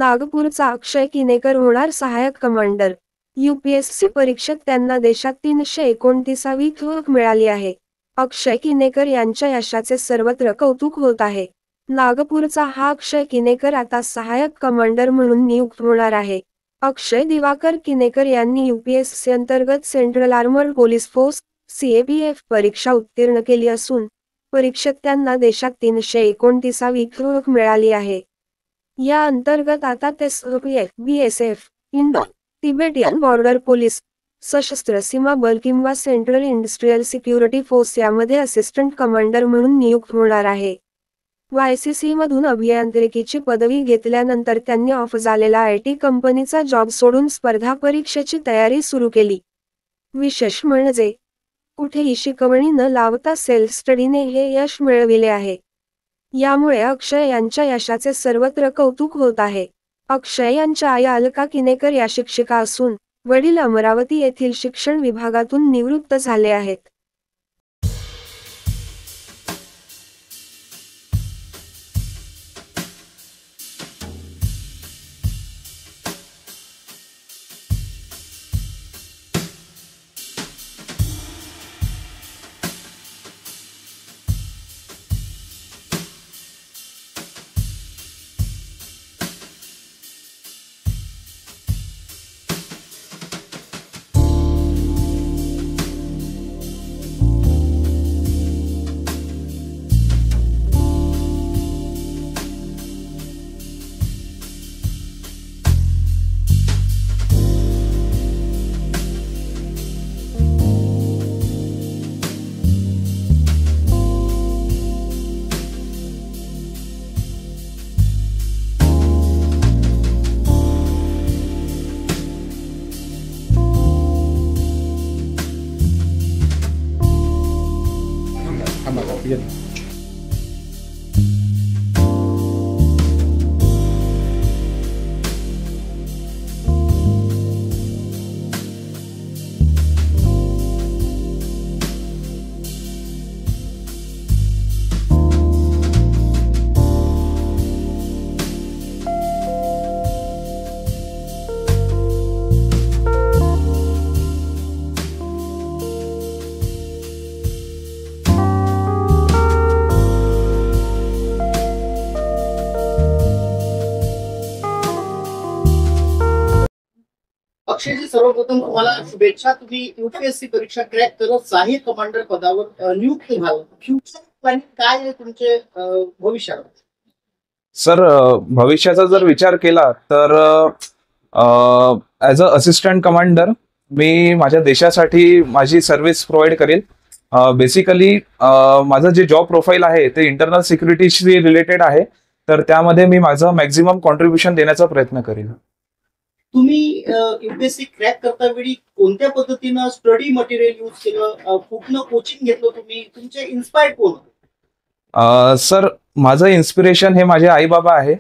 नागपूरचा अक्षय किनेकर होणार सहाय्यक कमांडर। यूपीएससी परीक्षेत त्यांना देशात 329वी क्रमांक मिळाली आहे। अक्षय किनेकर यांच्या यशाचे सर्वत्र कौतुक होत आहे। नागपूरचा हा अक्षय किनेकर आता सहाय्यक कमांडर म्हणून नियुक्त होणार आहे। अक्षय दिवाकर किनेकर यांनी यूपीएससी अंतर्गत central armoured police force (CAPF) परीक्षा उत्तीर्ण केली असून परीक्षेत त्यांना देशात 329वी क्रमांक मिळाली आहे। या अंतर्गत आता ते CAPF, BSF, Indo Tibetan border police, सशस्त्र सीमा बल किंवा सेंट्रल इंडस्ट्रियल सिक्युरिटी फोर्स यामध्ये असिस्टंट कमांडर म्हणून नियुक्त होणार आहे। YCC मधून अभियांत्रिकीची पदवी घेतल्यानंतर त्यांनी ऑफ झालेला IT कंपनीचा जॉब सोडून स्पर्धा परीक्षेची तयारी सुरू केली। विशेष म्हणजे कुठेही शिकवणी न लावता सेल्फ स्टडीने हे यश मिळविले आहे। यामुळे अक्षय यांच्या यशाचे सर्वत्र कौतुक होत आहे। अक्षय यांच्या आई अलका किनेकर या शिक्षिका असून वडील अमरावती येथील शिक्षण विभागातून निवृत्त झाले आहेत। अक्षयजी, सर्वप्रथम तुम्हाला शुभेच्छा। तुम्ही यूपीएससी परीक्षा क्रॅक करत सहाय्यक कमांडर पदावर नियुक्त व्हाल। फ्युचर प्लॅनिंग काय आहे तुमचे भविष्यात? सर, भविष्याचा जर विचार केला तर ॲज अ असिस्टंट कमांडर मी माझ्या देशासाठी माझी सर्व्हिस प्रोव्हाइड करेल। बेसिकली माझं जे जॉब प्रोफाईल आहे ते इंटरनल सिक्युरिटीशी रिलेटेड आहे, तर त्यामध्ये मी माझं मॅक्झिमम कॉन्ट्रीब्युशन देण्याचा प्रयत्न करेल। तुम्ही यूपीएससी क्रॅक करता वेळी कोणत्या पद्धतीनं स्टडी मटेरियल यूज केलं, कुठनं कोचिंग घेतलं तुम्ही, तुमचे इन्स्पायर्ड कोण? सर, माझं इन्स्पिरेशन हे माझे आई बाबा आहे,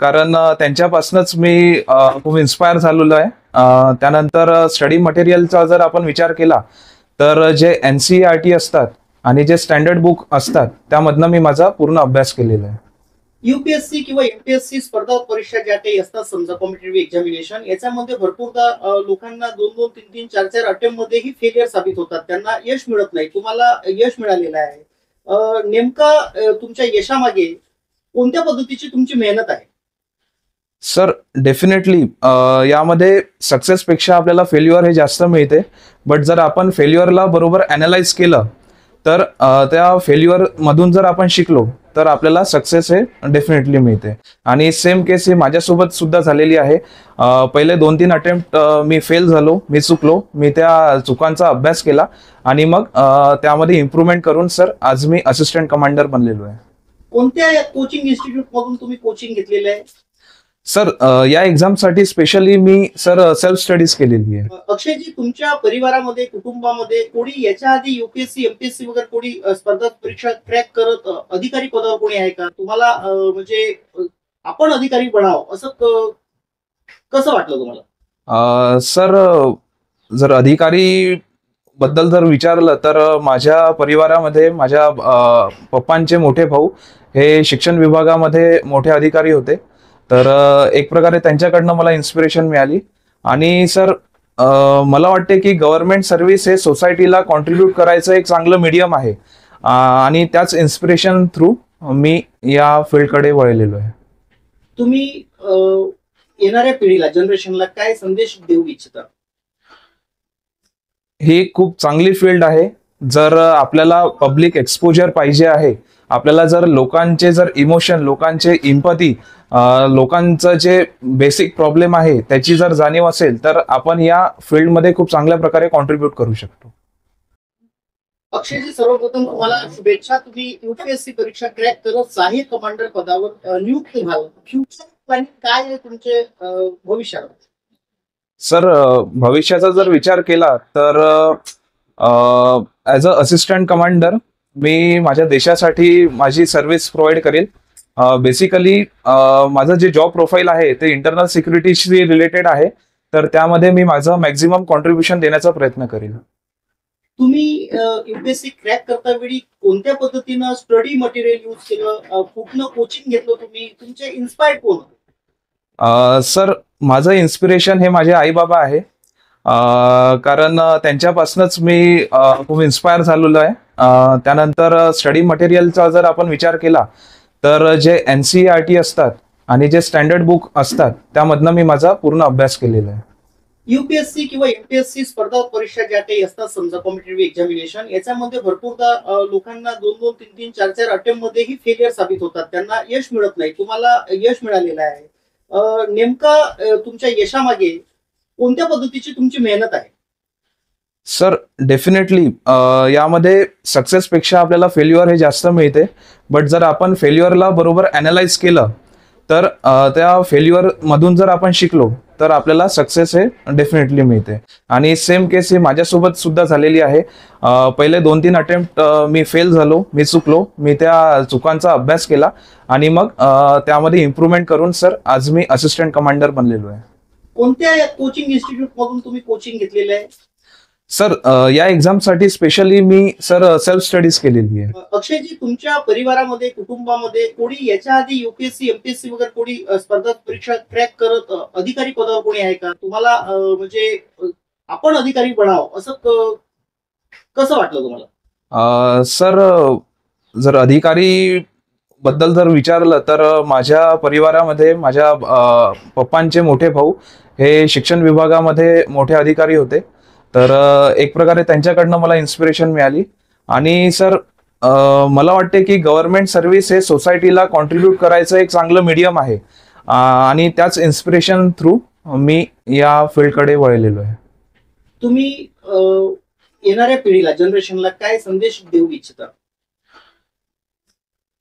कारण त्यांच्यापासूनच मी खूप इन्स्पायर झालेलो आहे। त्यानंतर स्टडी मटेरियलचा जर आपण विचार केला तर जे NCERT असतात आणि जे स्टँडर्ड बुक असतात त्यामधनं मी माझा पूर्ण अभ्यास केलेला आहे। यूपीएससी किंवा एमपीएससी स्पर्धा परीक्षा ज्या काही असतात, समजा कॉम्पिटेटिव्ह एक्झामिनेशन, याच्यामध्ये भरपूरदा लोकांना 2-2, 3-3, 4-4 अटेम्प्ट मध्येही फेलियर साबित होतात, त्यांना यश मिळत नाही। तुम्हाला यश मिळालेलं आहे। नेमका तुमच्या यशामागे कोणत्या पद्धतीची तुमची मेहनत आहे? सर, डेफिनेटली यामध्ये सक्सेस पेक्षा आपल्याला फेल्युअर हे जास्त मिळते, बट जर आपण फेल्युअरला बरोबर अॅनालाइज केलं तर त्या फेल्युअर मधून जर आपण शिकलो तर आपल्याला सक्सेस हे डेफिनेटली मिळते। आणि सेम केस ही माझ्यासोबत सुद्धा झालेली आहे। पहिले 2-3 अटेम्प्ट मी फेल झालो, मी चुकलो, मी त्या चुकांचा अभ्यास केला आणि मग त्यामध्ये इम्प्रूव्हमेंट करून सर आज मी असिस्टंट कमांडर बनलेलो आहे। कोणत्या कोचिंग इन्स्टिट्यूट मधून तुम्ही कोचिंग घेतलेलं आहे? सर, या एक्झामसाठी स्पेशली मी सेल्फ स्टडीज केलेली आहे। अक्षयजी, तुमच्या परिवारामध्ये, कुटुंबामध्ये कोणी याच्या आधी यूपीएससी, एमपीएससी वगैरे कोणी स्पर्धा परीक्षा क्रॅक करत अधिकारी पदावर कोणी आहे का? तुम्हाला म्हणजे आपण अधिकारी बनावं असं कसं वाटलं तुम्हाला? सर, जर अधिकारी बद्दल जर विचारलं तर माझ्या परिवारामध्ये माझ्या पप्पांचे मोठे भाऊ हे शिक्षण विभागामध्ये मोठे अधिकारी होते, तर एक प्रकारे त्यांच्याकडनं मला इन्स्पिरेशन मिळाली. आणि सर मला वाटते की गव्हर्नमेंट सर्व्हिस हे सोसायटीला कॉन्ट्रीब्यूट करायचं एक चांगलं मीडियम आहे. आणि त्याच इन्स्पिरेशन थ्रू मी या फील्डकडे वळलेलो आहे. तुम्ही येणाऱ्या पिढीला, जनरेशनला काय संदेश देऊ इच्छिता? ही खूप चांगली फील्ड आहे. जर आपल्याला पब्लिक एक्सपोजर पाहिजे आहे, आपल्याला जर लोकांचे जर इमोशन, लोकांचे इम्पॅथी, लोकांचं जे बेसिक प्रॉब्लेम आहे त्याची जर जाणीव असेल तर आपण या फील्डमध्ये खूप चांगल्या प्रकारे कॉन्ट्रीब्यूट करू शकतो. अक्षयजी, सर्वप्रथम तुम्हाला शुभेच्छा. तुम्ही युपीएससी परीक्षा क्रॅक करत सहाय्यक कमांडर पदावर नियुक्त व्हाल. फ्युचर प्लॅनिंग काय आहे तुमचे भविष्यात? सर भविष्याचा जर विचार केला तर ॲज अ असिस्टंट कमांडर मी माझ्या देशासाठी माझी सर्व्हिस प्रोव्हाइड करेल. बेसिकली माझं जे जॉब प्रोफाईल आहे ते इंटरनल सिक्युरिटीशी रिलेटेड आहे, तर त्यामध्ये मी माझं मॅक्झिमम कॉन्ट्रीब्युशन देण्याचा प्रयत्न करेल. तुम्ही युपीएससी क्रॅक करता वेळी कोणत्या पद्धतीनं स्टडी मटेरियल यूज केलं, कुठनं कोचिंग घेतलं तुम्ही, तुमचे इन्स्पायर्ड कोण? सर माझं इन्स्पिरेशन हे माझे आई बाबा आहे. कारण त्यांच्यापासूनच मी खूप इन्स्पायर झालेलो आहे. त्यानंतर स्टडी मटेरियलचा जर आपण विचार केला तर जे NCERT असतात आणि जे स्टँडर्ड बुक असतात त्यामधनं मी माझा पूर्ण अभ्यास केलेला आहे. युपीएससी किंवा एमपीएससी स्पर्धा परीक्षा ज्या काही असतात, समजा कॉम्पिटेटिव्ह एक्झामिनेशन, याच्यामध्ये भरपूरदा लोकांना 2-2, 3-3, 4-4 अटेम्प्ट मध्येही फेलियर साबित होतात, त्यांना यश मिळत नाही. तुम्हाला यश मिळालेलं आहे. नेमका तुमच्या यशामागे कोणत्या पद्धतीची तुमची मेहनत आहे? सर डेफिनेटली यामध्ये सक्सेसपेक्षा आपल्याला फेल्युअर हे जास्त मिळते. बट जर आपण फेल्युअरला बरोबर अॅनालाइज केलं तर त्या फेल्युअर मधून जर आपण शिकलो तर आपल्याला सक्सेस हे डेफिनेटली मिळते. आणि सेम केस ही माझ्यासोबत सुद्धा झालेली आहे. पहिले 2-3 अटेम्प्ट मी फेल झालो, मी चुकलो, मी त्या चुकांचा अभ्यास केला आणि मग त्यामध्ये इम्प्रूव्हमेंट करून सर आज मी असिस्टंट कमांडर बनलेलो आहे. कोणत्या कोचिंग इन्स्टिट्यूट मधून तुम्ही कोचिंग घेतलेलं आहे? सर या एक्झामसाठी स्पेशली मी सर सेल्फ स्टडीज केलेली आहे. अक्षयजी, तुमच्या परिवारामध्ये, कुटुंबामध्ये कोणी याच्या आधी युपीएससी, एमपीएससी वगैरे कोणी स्पर्धा परीक्षा क्रॅक करत अधिकारी पदावर कोणी आहे का? तुम्हाला म्हणजे आपण अधिकारी बनावं असं कसं वाटलं तुम्हाला? सर जर अधिकारी बद्दल जर विचारलं तर माझ्या परिवारामध्ये माझ्या पप्पांचे मोठे भाऊ हे शिक्षण विभागामध्ये मोठे अधिकारी होते. तर एक प्रकारे त्यांच्याकडनं मला इन्स्पिरेशन मिळाली. आणि सर मला वाटते की गव्हर्नमेंट सर्व्हिस हे सोसायटीला कॉन्ट्रीब्यूट करायचं एक चांगलं मीडियम आहे. आणि त्याच इन्स्पिरेशन थ्रू मी या फील्डकडे वळलेलो आहे. तुम्ही येणाऱ्या पिढीला, जनरेशनला काय संदेश देऊ इच्छिता?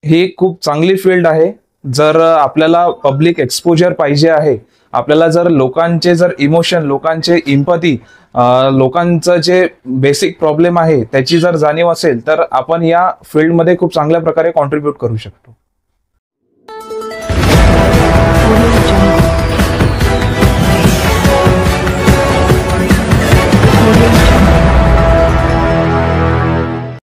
ही खूप चांगली फील्ड आहे. जर आपल्याला पब्लिक एक्सपोजर पाहिजे आहे, आपल्याला जर लोकांचे जर इमोशन, लोकांचे इम्पॅथी, लोकांचं जे बेसिक प्रॉब्लेम आहे त्याची जर जाणीव असेल तर आपण या फील्डमध्ये खूप चांगल्या प्रकारे कॉन्ट्रीब्यूट करू शकतो.